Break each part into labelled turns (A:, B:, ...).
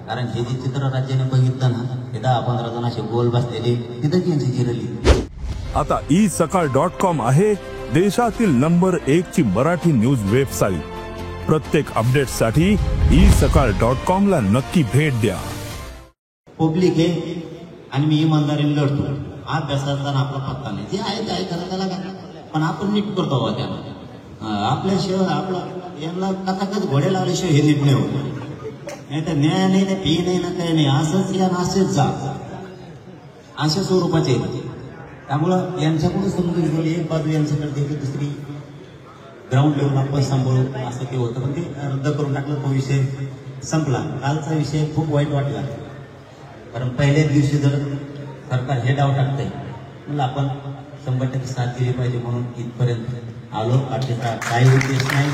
A: कारण हे जे चित्र राज्याने बघितलं ना, हे 10-15 जण असे गोल बसलेले तिथं यांची जिरली.
B: आता isakal.com आहे देशातील नंबर 1 ची मराठी न्यूज वेबसाईट. प्रत्येक अपडेटसाठी isakal.com ला नक्की भेट द्या.
A: पब्लिक आहे आणि मी इमानदारीने लढतो. अभ्यासाचा आपला पत्ता नाही, जे आहे ते आहे करा त्याला काय, पण आपण नीट करतो बाबा त्याला. आपल्याशिवाय आपलं यांना कथाकथ घोडे लागल्याशिवाय हे नीट नाही होत. नाही तर न्याय नाही ना फी नाही ना काही नाही, असंच या असेच जा, अशा स्वरूपाचे. त्यामुळं यांच्याकडून समजून घेऊन एक बाजू यांच्याकडे देखील दुसरी ग्राउंड लेवल आपण सांभाळू असं ते होतं. पण ते रद्द करून टाकलं, तो विषय संपला. कालचा विषय खूप वाईट वाटला, कारण पहिल्याच दिवशी जर सरकार हे डाव टाकतंय म्हणलं आपण 100% साथ दिली पाहिजे, म्हणून इथपर्यंत आलो. बाकीचा काही उद्देश नाही,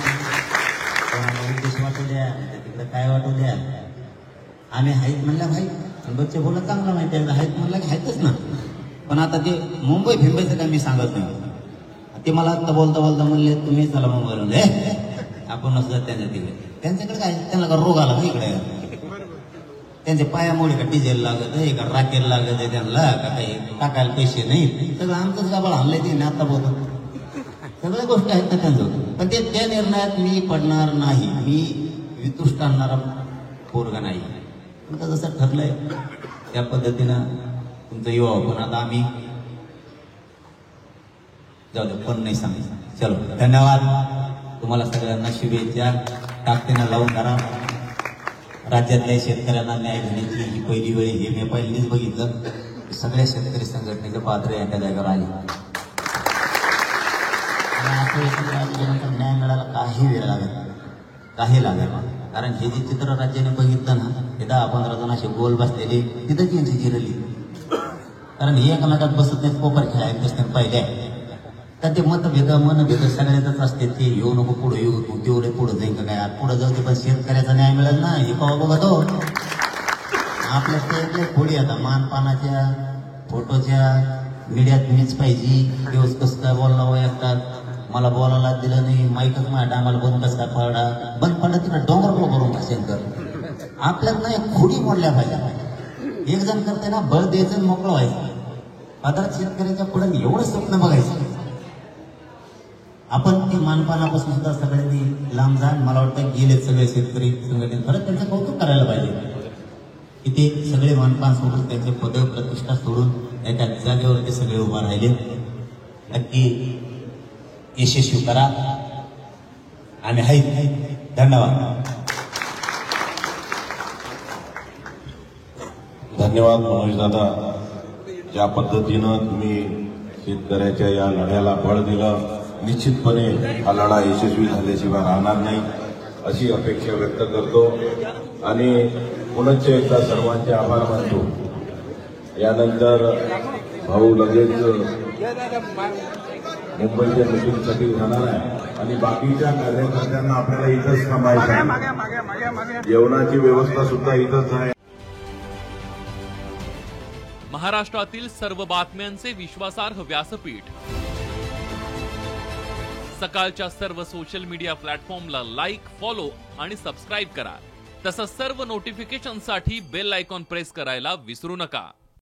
A: कोणाला उद्देश वाटू द्या, तिकडे काय वाटू द्या. आम्ही आहेत म्हणल्या भाई, बच्चे बोला चांगला माहिती आहे, आहेत म्हणलं की आहेतच ना. पण आता ते मुंबई फिंबईचं काय मी सांगत नाही. ते मला आता बोलता बोलता म्हणले तुम्ही चला मुंबईला, आपण नसलं त्यांच्या तिकडे. त्यांच्याकडे काय, त्यांना का रोग आला का इकडे, त्यांच्या पायामुळे का डिझेल लागत आहे का राखेल लागत आहे त्यांना का काही टाकायला पैसे नाही. सगळं आमचंच गाबाळ आणलंय ते आता बोलत, सगळ्या गोष्टी आहेत ना त्यांचं. पण ते त्या निर्णयात मी पडणार नाही, मी वितुष्ट आणणारा पोरगा नाही. तुमचं जसं ठरलंय त्या पद्धतीनं तुमचं युवा. पण आता आम्ही जाऊ दे, पण नाही सांगायचं. चलो, धन्यवाद तुम्हाला सगळ्यांना, शुभेच्छा. ताकदीनं लावून करा. राज्यातल्या शेतकऱ्यांना न्याय देण्याची ही पहिली वेळ हे मी पहिल्यांदाच बघितलं. सगळ्या शेतकरी संघटनेचे पात्र एका जागेवर आले. न्याय मिळाला काही वेळ लागत, काही लागत. कारण हे जे चित्र राज्याने बघितलं ना, हे 10-15 जण असे गोल बसलेले तिथंच यांची जिरली. कारण हे एकमेकात बसत नाहीत, कोपर खेळायला बसतात पहिल्या. तर ते मनभेद सगळ्यातच असते. ते येऊ नको पुढे येऊ, तू तेवढे पुढे जाईन का काय, पुढे जाऊ दे, पण शेतकऱ्याचा न्याय मिळेल ना, हे कवा बघतो. आपल्या ते पुढे आता मानपानाच्या फोटोच्या मीडियात मीच पाहिजे, दिवस कसं काय बोलणं वैयक्तात, मला बोलायला दिलं नाही, माईकच माझ्या डामाला बंद कसं काय पडा, बंद पडला तिकडे डोंगर करून शंकर. आपल्यात नाही खोडी मोडल्या पाहिजे. एक जण करते ना, बळ द्यायचं मोकळं व्हायचं. पदार्थ शेतकऱ्याच्या पुढे एवढं स्वप्न बघायचं. आपण ते मानपानापासून सुद्धा सगळ्यांनी लांब जा. मला वाटतं गेले सगळे शेतकरी संघटनेत खरंच त्यांचं कौतुक करायला पाहिजे की ते सगळे मानपान सोडून, त्यांचे पद प्रतिष्ठा सोडून एका जागेवर ते सगळे उभा राहिले. नक्की यशस्वी करा. आम्ही आहेत. धन्यवाद.
C: धन्यवाद मनोज दादा. ज्या पद्धतीनं तुम्ही शेतकऱ्याच्या या लढ्याला बळ दिलं, निश्चितपणे हा लढा यशस्वी झाल्याशिवाय राहणार नाही अशी अपेक्षा व्यक्त करतो. आणि पुनश्च एकदा सर्वांचे आभार मानतो. यानंतर भाऊ लगेच मुंबईच्या मीटिंगसाठी जाणार आहे आणि बाकीच्या कार्यकर्त्यांना आपल्याला इथंच थांबायचं आहे. जेवणाची व्यवस्था सुद्धा इथंच आहे.
D: महाराष्ट्रातील सर्व बातम्यांचे विश्वासार्ह व्यासपीठ. सकाळच्या सर्व सोशल मीडिया प्लॅटफॉर्मला लाईक, फॉलो आणि सबस्क्राईब करा. तसंच सर्व नोटिफिकेशनसाठी बेल आयकॉन प्रेस करायला विसरू नका.